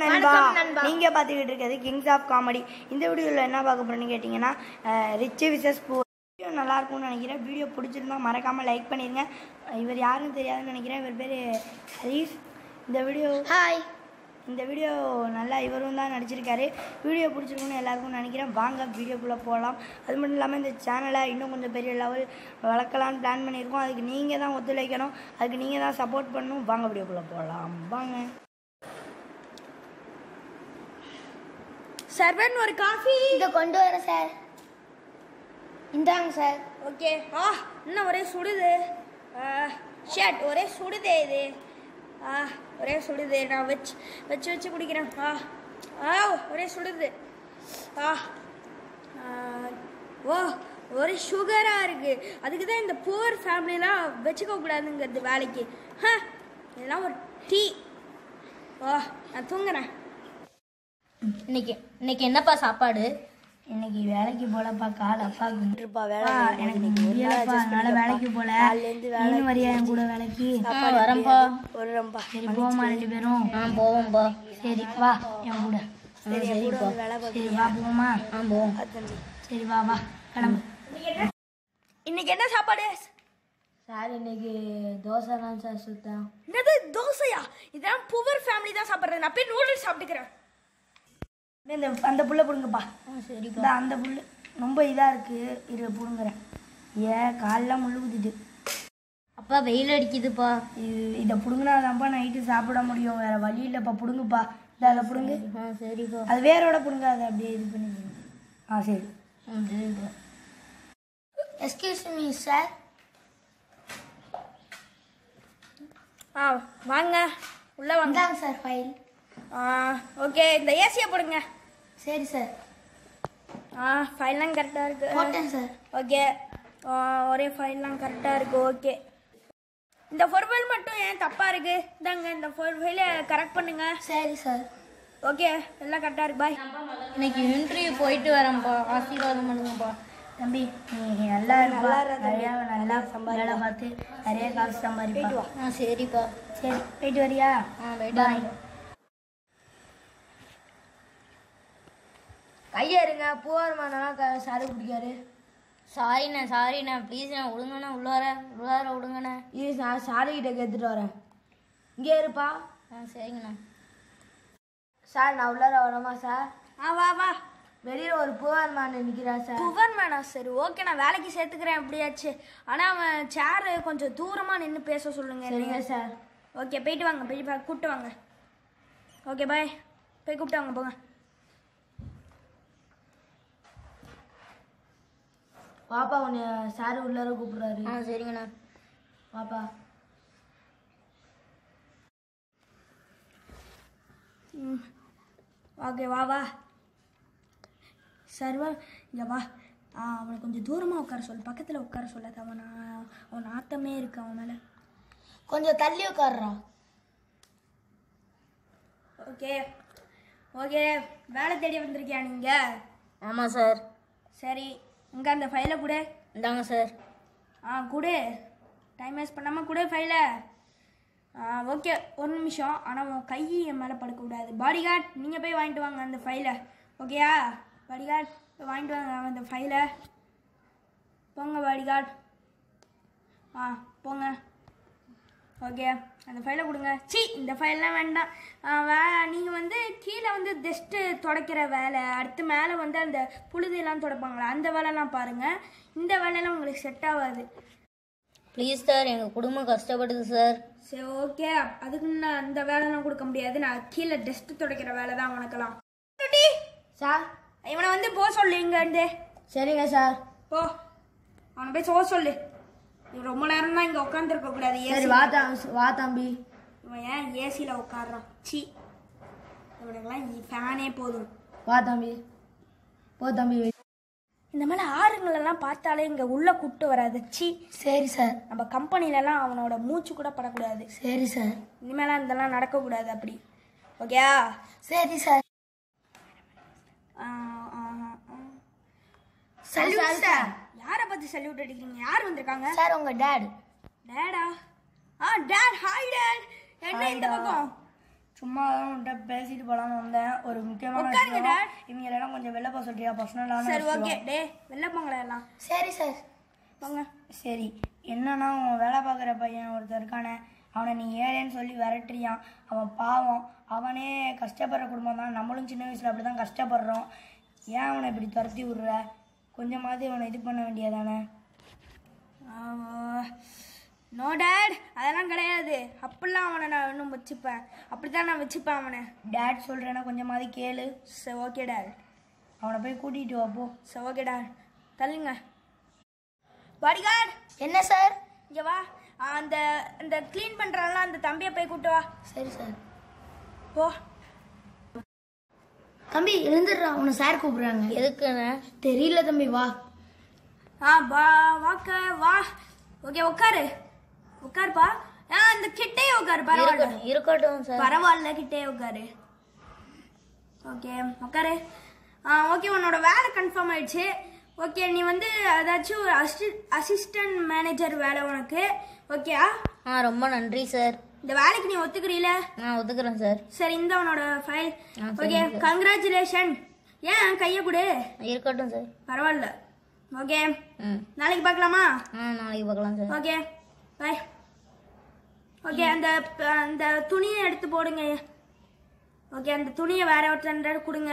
நண்பா, நீங்க பாத்துக்கிட்டு இருக்கிறது கிங்ஸ் ஆஃப் காமெடி. இந்த வீடியோவில் என்ன பார்க்க போறோம்னு கேட்டிங்கன்னா, ரிச் விசஸ் புவர். வீடியோ நல்லா இருக்கும்னு நினைக்கிறேன். வீடியோ பிடிச்சிருந்தா மறக்காம லைக் பண்ணிருங்க. இவர் யாருன்னு தெரியாதுன்னு நினைக்கிறேன். இவர் பேர் ஹரீஷ். இந்த வீடியோ நல்லா இவரும் தான் நடிச்சிருக்காரு. வீடியோ பிடிச்சிருக்குன்னு எல்லாருக்கும் நினைக்கிறேன். வாங்க வீடியோக்குள்ளே போகலாம். அது மட்டும் இல்லாமல் இந்த சேனலை இன்னும் கொஞ்சம் பெரிய லெவல் வளர்க்கலான்னு பிளான் பண்ணியிருக்கோம். அதுக்கு நீங்கள் தான் ஒத்துழைக்கணும், அதுக்கு நீங்கள் தான் சப்போர்ட் பண்ணணும். வாங்க வீடியோக்குள்ளே போகலாம். வாங்க. சர்வன் ஒரு காஃபி இதை கொண்டு வரேன் சார். இந்தாங்க சார். ஓகே. இன்னும் ஒரே சுடுது. ஷர்ட் ஒரே சுடுதே இது. ஒரே சுடுது. நான் வச்சு குடிக்கிறேன். ஒரே சுடுது. ஓ ஒரே சுகராக இருக்குது. அதுக்கு தான் இந்த புவர் ஃபேமிலிலாம் வச்சுக்க கூடாதுங்கிறது வேலைக்கு. இதெல்லாம் ஒரு டீ. நான் தூங்குறேன். இன்னைக்கு என்னப்பா சாப்பாடு? இன்னைக்கு வேலைக்கு போலப்பா. கால் அப்பாவுக்கு வேலை எனக்கு முடியலப்பா, அதனால வேலைக்கு போல. நீனும் வரியா என் கூட வேலைக்கு? வரேன்ப்பா. சரி போமா, 2 பேரும் போவோம்பா. சரி வா என் கூட. சரி வா போமா. போவோம். சரி வா வா கிளம்பு. இன்னைக்கு என்ன சாப்பாடு சார்? இன்னைக்கு தோசை தான் சார் சுத்தம். என்னது தோசையா? இதெல்லாம் புவர் ஃபேமிலி தான் சாப்பிட்றது. நான் போய் நூடுல்ஸ் சாப்பிட்டுக்கிறேன். அந்த புல்லை பிடுங்கப்பா. சரிப்பா. அந்த புல் ரொம்ப இதாக இருக்குது, இரு பிடுங்குறேன். காலெலாம் முள்ளு குத்திட்டு. அப்பா வெயில் அடிக்குதுப்பா. இதை பிடுங்கினாதான்ப்பா நைட்டு சாப்பிட முடியும். வேறு வழி இல்லைப்பா. பிடுங்குப்பா. அதை பிடுங்கு. சரிப்பா. அது வேரோட பிடுங்க. அதை அப்படியே இது பண்ணி. சரி. சரிப்பா. Excuse me sir. வாங்க உள்ளே வாங்க சார் ஃபைல். ஓகே, இந்த ஏசியை போடுங்க. சரி சார். ஃபைல்லாம் கரெக்டாக இருக்குது. போட்டேன் சார். ஓகே, ஒரே ஃபைல்லாம் கரெக்டாக இருக்குது. ஓகே, இந்த ஃபைல் மட்டும் ஏன் தப்பாக இருக்குது? இந்தாங்க இந்த ஃபைலை கரெக்ட் பண்ணுங்க. சரி சார். ஓகே, எல்லாம் கரெக்டாக இருக்கு. பாய். இன்னைக்கு இன்டர்வியூ போயிட்டு வரேன்ப்பா. ஆசீர்வாதம் பண்ணுங்கப்பா. தம்பி நீ நல்லா இருப்பா. நிறையா நல்லா வேலை பார்த்து நிறைய காசு சம்பாதிப்பா. சரிப்பா. சரி போயிட்டு வரியா? பாய். கையா இருங்க. பூவாரமானா சாரு பிடிக்காரு. சாரிண்ணா ப்ளீஸ்ண்ணா. விடுங்கண்ணா. உள்ளார விடுங்கண்ணா. இது நான் சாருக்கிட்ட கேட்டுட்டு வரேன். இங்கே இருப்பா. சரிங்கண்ணா. சார் நான் உள்ளார வரமா சார்? வா வா. வெளியில் ஒரு பூவாரமான நிற்கிறா சார். புவர் மேனா? சரி ஓகே, நான் வேலைக்கு சேர்த்துக்கிறேன் எப்படியாச்சு. ஆனால் அவன் சேரு கொஞ்சம் தூரமாக நின்று பேச சொல்லுங்க. சரிங்க சார். ஓகே, போயிட்டு வாங்க. போயிட்டு கூப்பிட்டு வாங்க. Okay bye. போய் கூப்பிட்டு வாங்க. போங்க. பாப்பா உன்னை சாரு உள்ளார கூப்பிடுறாரு. சரிங்கண்ணா. பாப்பா. ஓகே வா வா. சர்வா இங்கே வா. அவனை கொஞ்சம் தூரமாக உட்கார சொல்லு. பக்கத்தில் உட்கார சொல்லாத. அவன் ஆத்தமே இருக்கு அவன் மேலே. கொஞ்சம் தள்ளி உட்கார்றான். Okay okay. வேலை தேடி வந்திருக்கியா நீங்கள்? ஆமாம் சார். சரி, இங்கே அந்த ஃபைலை கொடு. இந்தாங்க சார். கொடு. டைம் வேஸ்ட் பண்ணாமல் கொடு ஃபைலை. ஓகே, ஒரு நிமிஷம். ஆனால் உன் கை என் மேலே படுக்கக்கூடாது. பாடிகார்ட் நீங்கள் போய் வாங்கிட்டு வாங்க அந்த ஃபைலை. ஓகேயா? பாடிகார்ட் வாங்கிட்டு வாங்க அந்த ஃபைலை. போங்க பாடிகார்ட். போங்க. ஓகே, அந்த ஃபைலை கொடுங்க. இந்த ஃபைல்லாம் வேண்டாம். நீங்கள் வந்து கீழே வந்து டஸ்ட்டு துடைக்கிற வேலை, அடுத்து மேலே வந்து அந்த புழுதியெல்லாம் துடைப்பாங்களா, அந்த வேலைலாம் பாருங்கள். இந்த வேலையெல்லாம் உங்களுக்கு செட் ஆகாது. ப்ளீஸ் சார், எங்கள் குடும்பம் கஷ்டப்படுது சார். சரி ஓகே, அதுக்கு நான் அந்த வேலைலாம் கொடுக்க முடியாது. நான் கீழே டஸ்ட்டு துடைக்கிற வேலை தான் உனக்கெல்லாம். சார் இவனை வந்து போ சொல்லு இங்கேருந்து. சரிங்க சார். போ, அவனை போய் சோக சொல்லு. இவன் ரொம்ப நேரம் தான் இங்கே உட்காந்துருக்க கூடாது. சரி வா தம்பி. இவன் ஏன் ஏசியில் உட்காடுறான்? இவனுக்கெல்லாம் ஃபேனே போதும். வா தம்பி. போ தம்பி. இந்த மாதிரி ஆறுங்களெல்லாம் பார்த்தாலே இங்கே உள்ளே கூப்பிட்டு வராது. சரி சார். நம்ம கம்பெனிலலாம் அவனோட மூச்சு கூட படக்கூடாது. சரி சார். இனிமேலாம் இதெல்லாம் நடக்கக்கூடாது அப்படி. ஓகேயா? சரி சார். Salute sir. யாரை பற்றி சல்யூட் அடிக்கிறீங்க? யார் வந்திருக்காங்க? சார் உங்கள் டேட். டேடா? டேட். Hi dad. என்ன இந்த பக்கம்? சும்மா தான் உன்கிட்ட பேசிட்டு போலான்னு வந்தேன். ஒரு முக்கியமான உட்காருங்க, விஷயம். Dad. இவங்க எல்லாம் கொஞ்சம் வெளில போக சொல்றியா? பர்சனலான சரி விஷயம். ஓகே டே வெளில போங்களா எல்லாம் சரி சார். போங்க. சரி, என்னன்னா உன் வேலை பார்க்குற பையன் ஒருத்தர் இருக்கானே, அவனை நீ ஏழேன்னு சொல்லி விரட்டுறியான். அவன் பாவம், அவனே கஷ்டப்படுற குடும்பம் தான். நம்மளும் சின்ன வயசில் அப்படி தான் கஷ்டப்படுறோம். ஏன் அவனை இப்படி துரத்தி விட்ற? கொஞ்சமாவது அவனை இது பண்ண வேண்டியதானே? நோ டேட், அதெல்லாம் கிடையாது. அப்படிலாம் அவனை நான் இன்னும் வச்சுப்பேன். அப்படி தான் நான் வச்சுப்பேன் அவனை. டேட் சொல்கிறேன்னா கொஞ்சமாவது கேளு. சரி ஓகே டேட். அவனை போய் கூட்டிகிட்டு வா போ. சரி ஓகே டேட். தள்ளுங்க. பாடிகார்ட் என்ன சார்? இங்கே வா. அந்த அந்த க்ளீன் பண்ணுறான்ல அந்த தம்பியை போய் கூட்டு வா. சரி சார். போ. தம்பி எழுந்துடுறா, உன்னை சார் கூப்பிடுறாங்க. எதுக்குண்ணே? தெரியல தம்பி, வா. வா வாக்க வா. ஓகே உட்காரு. உட்காருப்பா. அந்த கிட்டே உட்காரு. பரவாயில்ல இருக்கட்டும் சார். பரவாயில்ல கிட்டே உட்காரு. ஓகே உட்காரு. ஓகே உன்னோட வேலை கன்ஃபார்ம் ஆயிடுச்சு. ஓகே நீ வந்து ஏதாச்சும் ஒரு அசிஸ்டன்ட் மேனேஜர் வேலை உனக்கு ஓகேயா? ரொம்ப நன்றி சார். இந்த வேலைக்கு நீ ஒத்துக்கிறீல? ஒத்துக்கிறேன் சார். சரி இந்த உன்னோட ஃபைல். Okay congratulation. ஏன் கையை கொடு. இருக்கட்டும் சார். பரவாயில்ல. ஓகே நாளைக்கு பார்க்கலாமா? நாளைக்கு பார்க்கலாம் சார். Okay bye. ஓகே அந்த அந்த துணியை எடுத்து போடுங்க. ஓகே அந்த துணியை வேற ஒருத்தர் கொடுங்க.